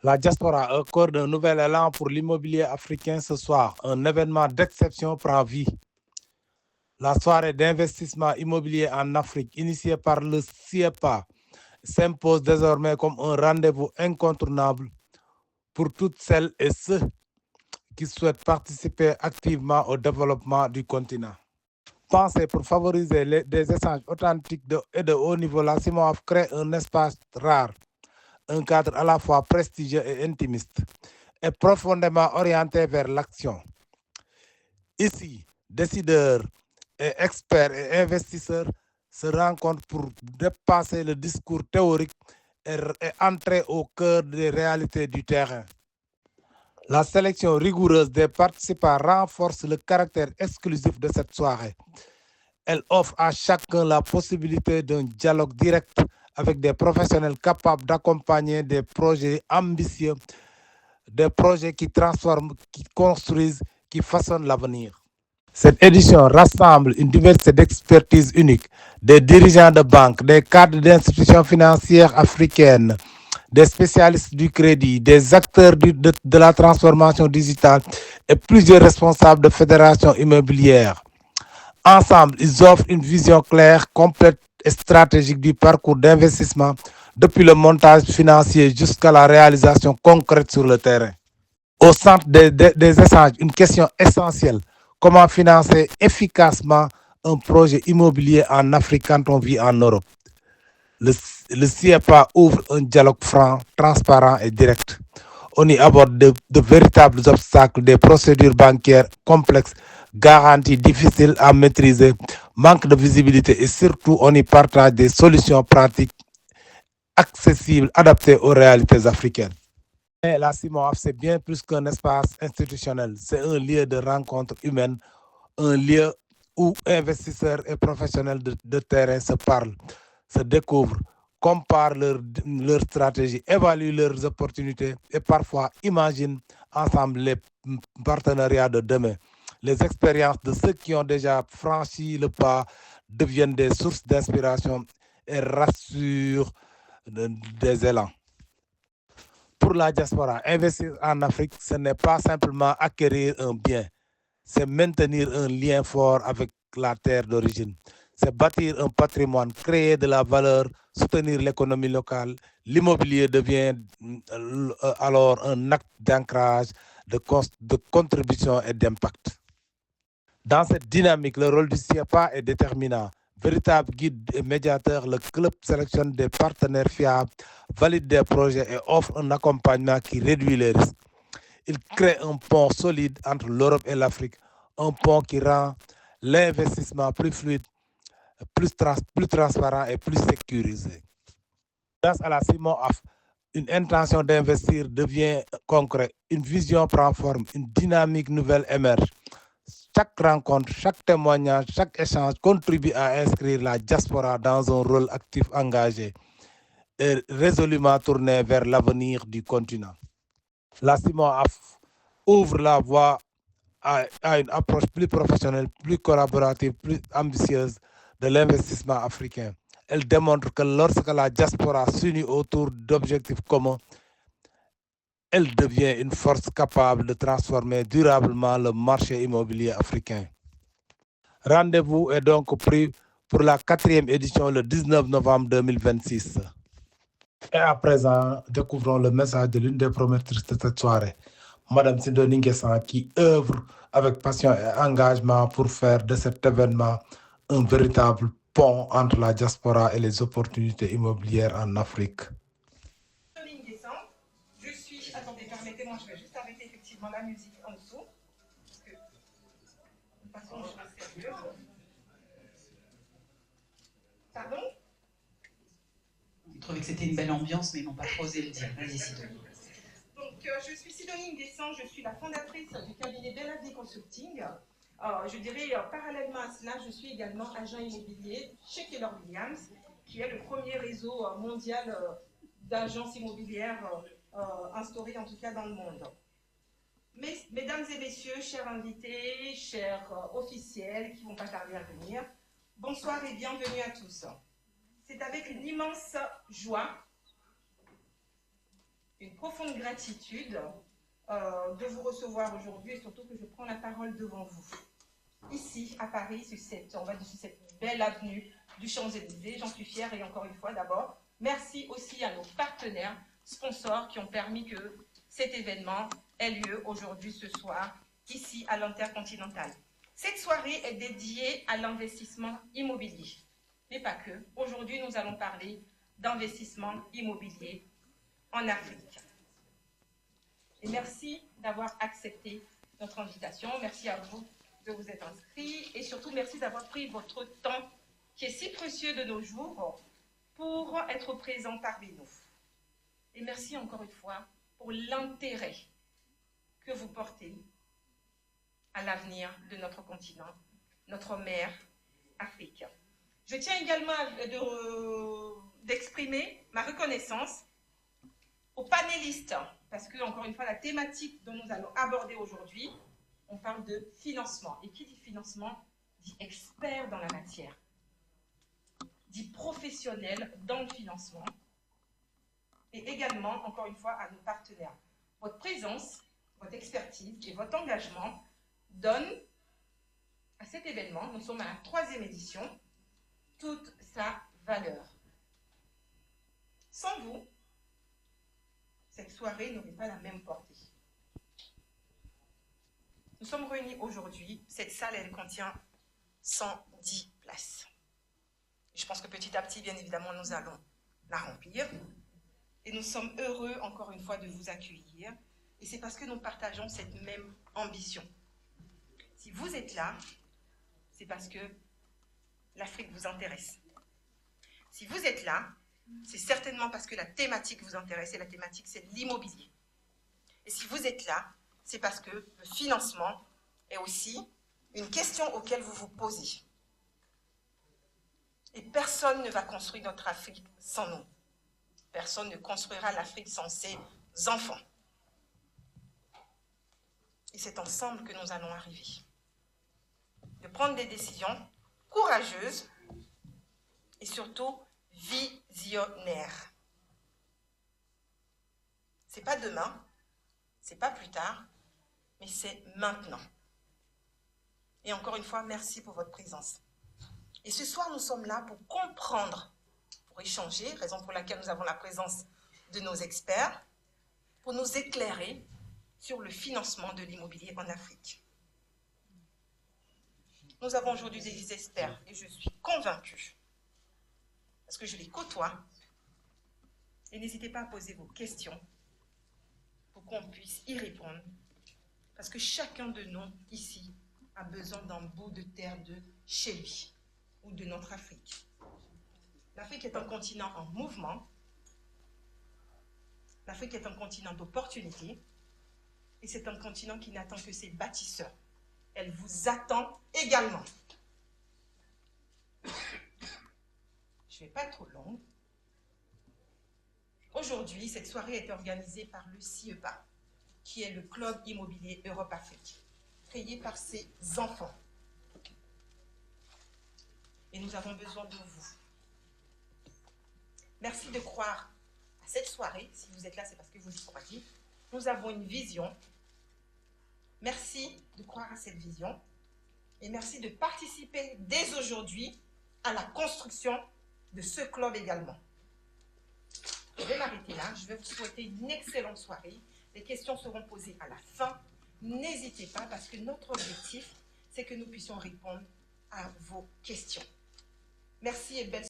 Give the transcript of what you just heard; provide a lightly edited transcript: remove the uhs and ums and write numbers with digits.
La diaspora, au cœur d'un nouvel élan pour l'immobilier africain ce soir, un événement d'exception prend vie. La soirée d'investissement immobilier en Afrique, initiée par le CIEPA, s'impose désormais comme un rendez-vous incontournable pour toutes celles et ceux qui souhaitent participer activement au développement du continent. Pensée pour favoriser des échanges authentiques et de haut niveau, la CIMOAF crée un espace rare, un cadre à la fois prestigieux et intimiste, et profondément orienté vers l'action. Ici, décideurs et experts et investisseurs se rencontrent pour dépasser le discours théorique et entrer au cœur des réalités du terrain. La sélection rigoureuse des participants renforce le caractère exclusif de cette soirée. Elle offre à chacun la possibilité d'un dialogue direct avec des professionnels capables d'accompagner des projets ambitieux, des projets qui transforment, qui construisent, qui façonnent l'avenir. Cette édition rassemble une diversité d'expertises uniques, des dirigeants de banques, des cadres d'institutions financières africaines, des spécialistes du crédit, des acteurs de la transformation digitale et plusieurs responsables de fédérations immobilières. Ensemble, ils offrent une vision claire, complète et stratégique du parcours d'investissement depuis le montage financier jusqu'à la réalisation concrète sur le terrain. Au centre des échanges, une question essentielle: comment financer efficacement un projet immobilier en Afrique quand on vit en Europe? Le CIEPA ouvre un dialogue franc, transparent et direct. On y aborde de véritables obstacles, des procédures bancaires complexes, garanties difficiles à maîtriser, manque de visibilité et surtout on y partage des solutions pratiques, accessibles, adaptées aux réalités africaines. Et la CIMOAF, c'est bien plus qu'un espace institutionnel, c'est un lieu de rencontre humaine, un lieu où investisseurs et professionnels de terrain se parlent, se découvrent, comparent leur stratégie, évaluent leurs opportunités et parfois imaginent ensemble les partenariats de demain. Les expériences de ceux qui ont déjà franchi le pas deviennent des sources d'inspiration et rassurent des élans. Pour la diaspora, investir en Afrique, ce n'est pas simplement acquérir un bien, c'est maintenir un lien fort avec la terre d'origine. C'est bâtir un patrimoine, créer de la valeur, soutenir l'économie locale. L'immobilier devient alors un acte d'ancrage, de contribution et d'impact. Dans cette dynamique, le rôle du CIEPA est déterminant. Véritable guide et médiateur, le club sélectionne des partenaires fiables, valide des projets et offre un accompagnement qui réduit les risques. Il crée un pont solide entre l'Europe et l'Afrique, un pont qui rend l'investissement plus fluide, plus transparent et plus sécurisé. Grâce à la CIMOAF, une intention d'investir devient concrète, une vision prend forme, une dynamique nouvelle émerge. Chaque rencontre, chaque témoignage, chaque échange contribue à inscrire la diaspora dans un rôle actif engagé et résolument tourné vers l'avenir du continent. La CIMOAF ouvre la voie à une approche plus professionnelle, plus collaborative, plus ambitieuse de l'investissement africain. Elle démontre que lorsque la diaspora s'unit autour d'objectifs communs, elle devient une force capable de transformer durablement le marché immobilier africain. Rendez-vous est donc pris pour la 4e édition le 19 novembre 2026. Et à présent, découvrons le message de l'une des promotrices de cette soirée, Madame Sidonie Nguessan, qui œuvre avec passion et engagement pour faire de cet événement un véritable pont entre la diaspora et les opportunités immobilières en Afrique. Sidonie Nguessan, je suis... Attendez, permettez-moi, je vais juste arrêter effectivement la musique en dessous. Parce que, de toute façon, je suis sérieuse. Pardon? Ils trouvaient que c'était une belle ambiance, mais ils n'ont pas trop osé le dire. Vas-y, Sidonie. Donc, je suis Sidonie Nguessan, je suis la fondatrice du cabinet Bellabdi Consulting. Je dirais, parallèlement à cela, je suis également agent immobilier chez Keller Williams, qui est le premier réseau mondial d'agences immobilières instauré en tout cas dans le monde. Mesdames et messieurs, chers invités, chers officiels qui ne vont pas tarder à venir, bonsoir et bienvenue à tous. C'est avec une immense joie, une profonde gratitude de vous recevoir aujourd'hui et surtout que je prends la parole devant vous. Ici, à Paris, sur cette belle avenue du Champs-Élysées. J'en suis fière et encore une fois, d'abord, merci aussi à nos partenaires, sponsors qui ont permis que cet événement ait lieu aujourd'hui, ce soir, ici à l'Intercontinental. Cette soirée est dédiée à l'investissement immobilier, mais pas que. Aujourd'hui, nous allons parler d'investissement immobilier en Afrique. Et merci d'avoir accepté notre invitation. Merci à vous de vous être inscrits et surtout merci d'avoir pris votre temps qui est si précieux de nos jours pour être présent parmi nous. Et merci encore une fois pour l'intérêt que vous portez à l'avenir de notre continent, notre mère Afrique. Je tiens également d'exprimer ma reconnaissance aux panélistes, parce que, encore une fois, la thématique dont nous allons aborder aujourd'hui, on parle de financement. Et qui dit financement dit expert dans la matière, dit professionnel dans le financement, et également, encore une fois, à nos partenaires. Votre présence, votre expertise et votre engagement donnent à cet événement, nous sommes à la 3e édition, toute sa valeur. Sans vous, cette soirée n'aurait pas la même portée. Nous sommes réunis aujourd'hui. Cette salle, elle contient 110 places. Je pense que petit à petit, bien évidemment, nous allons la remplir. Et nous sommes heureux, encore une fois, de vous accueillir. Et c'est parce que nous partageons cette même ambition. Si vous êtes là, c'est parce que l'Afrique vous intéresse. Si vous êtes là, c'est certainement parce que la thématique vous intéresse, et la thématique, c'est l'immobilier. Et si vous êtes là, c'est parce que le financement est aussi une question auquel vous vous posez. Et personne ne va construire notre Afrique sans nous. Personne ne construira l'Afrique sans ses enfants. Et c'est ensemble que nous allons arriver. De prendre des décisions courageuses et surtout visionnaires. C'est pas demain, c'est pas plus tard, mais c'est maintenant. Et encore une fois, merci pour votre présence. Et ce soir, nous sommes là pour comprendre, pour échanger, raison pour laquelle nous avons la présence de nos experts, pour nous éclairer sur le financement de l'immobilier en Afrique. Nous avons aujourd'hui des experts et je suis convaincue, parce que je les côtoie, et n'hésitez pas à poser vos questions pour qu'on puisse y répondre, parce que chacun de nous ici a besoin d'un bout de terre de chez lui ou de notre Afrique. L'Afrique est un continent en mouvement, l'Afrique est un continent d'opportunités, et c'est un continent qui n'attend que ses bâtisseurs. Elle vous attend également. Je ne vais pas être trop longue. Aujourd'hui, cette soirée a été organisée par le CIEPA, qui est le Club Immobilier Europe-Afrique, créé par ses enfants. Et nous avons besoin de vous. Merci de croire à cette soirée. Si vous êtes là, c'est parce que vous y croyez. Nous avons une vision. Merci de croire à cette vision. Et merci de participer dès aujourd'hui à la construction de ce club également. Je vais m'arrêter là. Je vais vous souhaiter une excellente soirée. Les questions seront posées à la fin. N'hésitez pas parce que notre objectif, c'est que nous puissions répondre à vos questions. Merci et belle soirée.